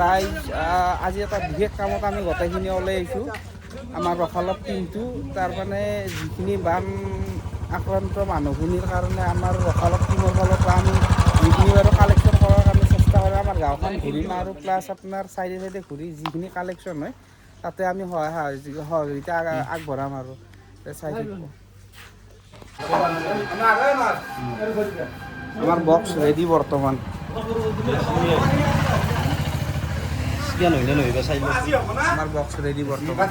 ৰাইজ আজি এটা বিশেষ কামত আমি গোটেইখিনি ওলাই আহিছোঁ। আমাৰ ৰখালত টিমটো তাৰমানে যিখিনি বান আক্ৰান্ত মানুহখিনিৰ কাৰণে আমাৰ ৰখালত টিমৰ ফালৰ পৰা আমি যিখিনি বাৰু কালেকশ্যন কৰাৰ কাৰণে চেষ্টা কৰোঁ। আমাৰ গাঁওখন ঘূৰিম আৰু প্লাছ আপোনাৰ চাইডে চাইডে ঘূৰি যিখিনি কালেকশ্যন হয় তাতে আমি সহযোগিতা আগবঢ়াম আৰু চাই থাকিব। আমাৰ বক্স ৰেডি বৰ্তমান। আমাৰ বক্স ৰেডি বৰ্তমান।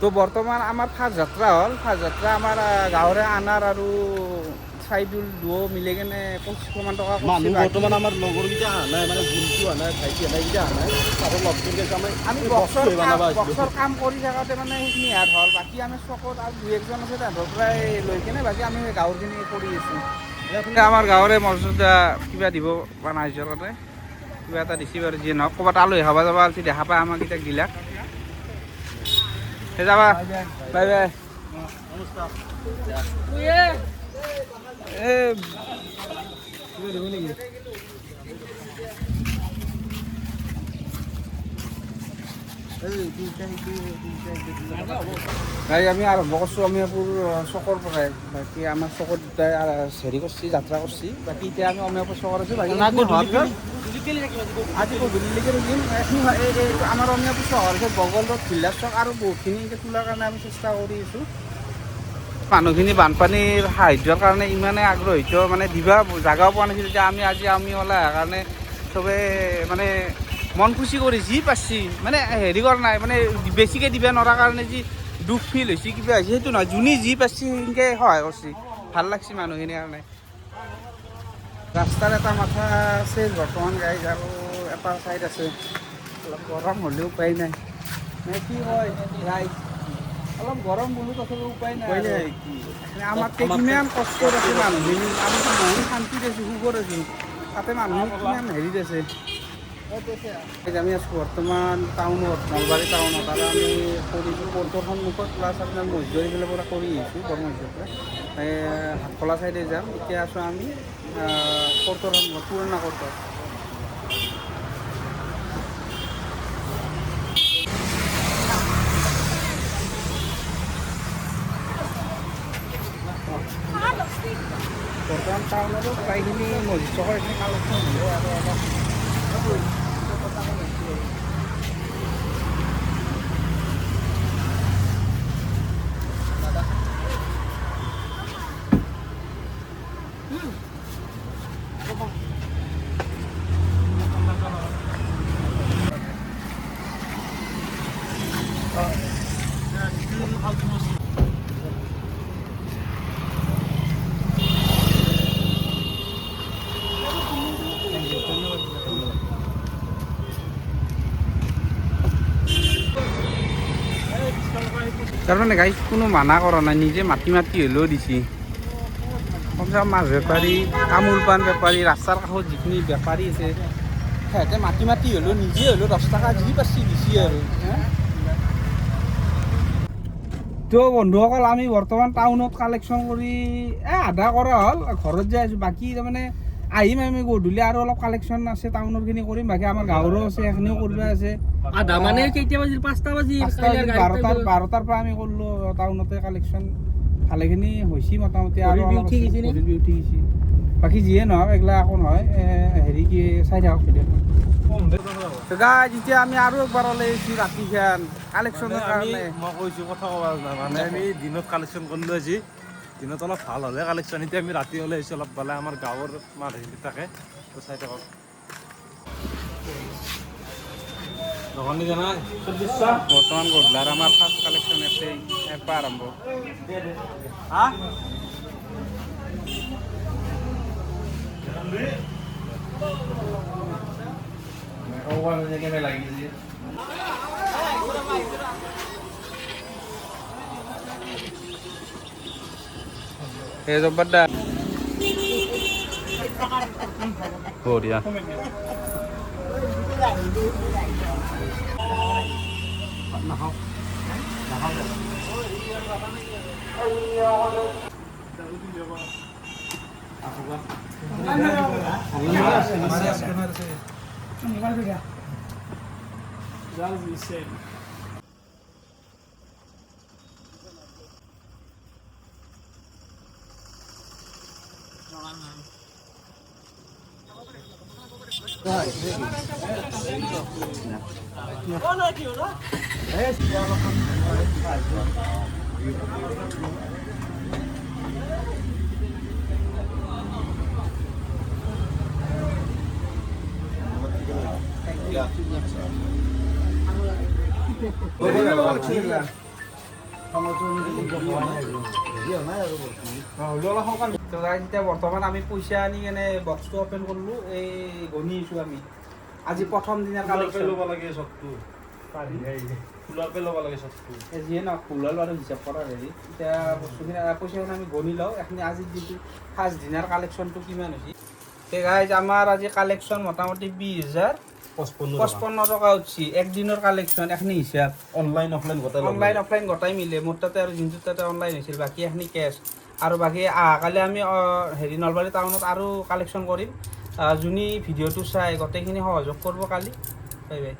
তো বৰ্তমান আমাৰ ফাৰ্ষ্ট যাত্ৰা হ'ল। ফাৰ্ষ্ট যাত্ৰা আমাৰ গাঁৱৰে আনাৰ আৰু চাইদুল দুয়ো মিলি কেনে 25,000 টকা মানুহ বৰ্তমান আমাৰ লগৰকেইটা অহা নাই, মানে ভুলটো অহা নাই, ভাইটি এটাইকেইটা অহা নাই। আৰু আমি বক্সৰ কাম কৰি থাকোঁতে মানে সেইখিনি হাত হ'ল। বাকী আমি চকত আৰু 2-1জন আছে তাহাঁতৰ পৰাই লৈ কিনে বাকী আমি গাঁৱৰখিনি কৰি আছোঁ। আমাৰ গাঁৱৰে মৰ্যাদা কিবা দিব পৰা নাই কাৰণে কিবা এটা দিছি বাৰু। যিয়ে নহওক ক'ৰবাত আলহী খাব যাব আজি দেখা পায় আমাক এতিয়া গিলাক যাবা। Bye bye. দিব নেকি? আমি আৰম্ভ কৰিছোঁ অমিয়াপুৰ চকৰ পৰাই। বাকী আমাৰ চকত হেৰি কৰিছে, যাত্ৰা কৰিছে। বাকী এতিয়া আমি অমিয়াপুৰ চকৰ আছোঁ। আজি গধূলিলৈকে থাকিম। আমাৰ অমিয়াপুৰ চহৰ আছে, বগল ৰোড, ভিলাজ চক আৰু বহুতখিনি তোলাৰ কাৰণে আমি চেষ্টা কৰি আছোঁ। মানুহখিনি বানপানীৰ সাহায্যৰ কাৰণে ইমানে আগ্ৰহিত, মানে দিবা জাগাও পোৱা নাছিল। এতিয়া আমি ওলাই অহাৰ কাৰণে চবে মানে মন খুচি কৰি যি পাৰছি, মানে হেৰি কৰা নাই, মানে বেছিকৈ দিব নোৱাৰাৰ কাৰণে যি দুখ ফিল হৈছে কিবা হৈছে সেইটো নহয়। যোনে যি পাৰছি সেনেকৈ সহায় কৰিছে, ভাল লাগছে মানুহখিনিৰ কাৰণে। ৰাস্তাৰ এটা মাথা আছে বৰ্তমান গাড়ী আৰু এটা চাইড আছে। অলপ গৰম হ'লেও উপায় নাই। কি হয় ৰাইজ অলপ গৰম বহুত আছে, উপায় নাই। আমাক কিমান কষ্ট আছে মানুহখিনি, আমিতো বহুত শান্তিত আছোঁ, সুখত আছোঁ। তাতে মানুহখিনি কিমান হেৰিত আছে। আমি আছোঁ বৰ্তমান টাউনত, নলবাৰী টাউনত। আৰু আমি কৰিছোঁ কোৰ্টৰ সন্মুখত, প্লাছ আপোনাৰ মহিজুৰি ফালৰ পৰা কৰি আহিছোঁ। বৰমহিজুৰ পৰা হাটখলা চাইডে যাম। এতিয়া আছোঁ আমি কোৰ্টৰ সন্মুখত, পুৰণা কোৰ্টত। বৰ্তমান টাউনতো প্ৰায়খিনি মছজিদ চকৰ এইখিনি কালেকশ্যন হ'ব আৰু অলপ তাৰমানে গাড়ী কোনো মানা কৰা নাই, নিজে মাতি হ'লেও দিছে। কমচে কম মাছ বেপাৰী, তামোল পাণ বেপাৰী, ৰাস্তাৰ কাষত যিখিনি বেপাৰী আছে সিহঁতে মাতি হ'লেও নিজে হ'লেও 10 টকা যি পাৰছি দিছে আৰু। তো বন্ধুসকল, আমি বৰ্তমান টাউনত কালেকশ্যন কৰি আধা কৰা হ'ল, ঘৰত যাই আছোঁ। বাকী তাৰমানে আহিম আমি গধূলি আৰু অলপ কালেকশ্যন আছে টাউনৰখিনি কৰিম। বাকী আমাৰ গাঁৱৰো আছে, সেইখিনিও কৰিব আছে। আধা মানে কেইটা বাজিল? 5টা বাজিল। 12টাৰ পৰা আমি কৰিলোঁ টাউনতে কালেকশ্যন। ভালেখিনি হৈছে মোটামুটি। আৰু উঠি গৈছে। বাকী যিয়ে নহওক এইগিলা একো নহয়, হেৰি কি চাই থাকক ভিডিঅ'খন। যেতিয়া আমি আৰু একবাৰ ওলাই আহিছোঁ ৰাতিখান কালেকশ্যনৰ কাৰণে। মই কৈছোঁ কথা ক'বা মানে আমি দিনত কালেকশ্যন কৰিলোঁ আজি। দিনত অলপ ভাল হ'লে কালেকশ্যন। এতিয়া আমি ৰাতি ওলাই আহিছোঁ অলপ পালে আমাৰ গাঁৱৰ মানুহখিনি থাকে, তো চাই থাকক। বৰ্তমান গধূলাৰ আমাৰ ফাৰ্ষ্ট কালেকশ্যন আছে, ইয়াৰ পৰা আৰম্ভ। এই জব্বাৰদা বঢ়িয়া। এতিয়া বৰ্তমান আমি পইচা আনি কেনে বক্সটো অপেন কৰিলোঁ এই গণিছোঁ আমি আজি প্ৰথম দিনা কালেকশ্যন ল'ব লাগে চবটো ফুলৰ পে ল'ব লাগে চবটো যিয়ে নহওক ফুলৰ বাৰু হিচাপ কৰাৰ হেৰি এতিয়া বস্তুখিনি পইচাখিনি আমি গণি লওঁ এইখিনি আজি যিটো ফাৰ্ষ্ট দিনাৰ কালেকশ্যনটো কিমান হৈছে সেই গাইজ আমাৰ আজি কালেকশ্যন মোটামুটি 20,055 টকা উঠছি একদিনৰ কালেকশ্যন এইখিনি হিচাপ অনলাইন অফলাইন গোটাই মিলে মোৰ তাতে আৰু যোনটো তাতে অনলাইন হৈছিল বাকী এইখিনি কেছ আৰু বাকী অহাকালি আমি হেৰি নলবাৰী টাউনত আৰু কালেকশ্যন কৰিম যোনে ভিডিঅ'টো চাই গোটেইখিনি সহযোগ কৰিব কালি বাই বাই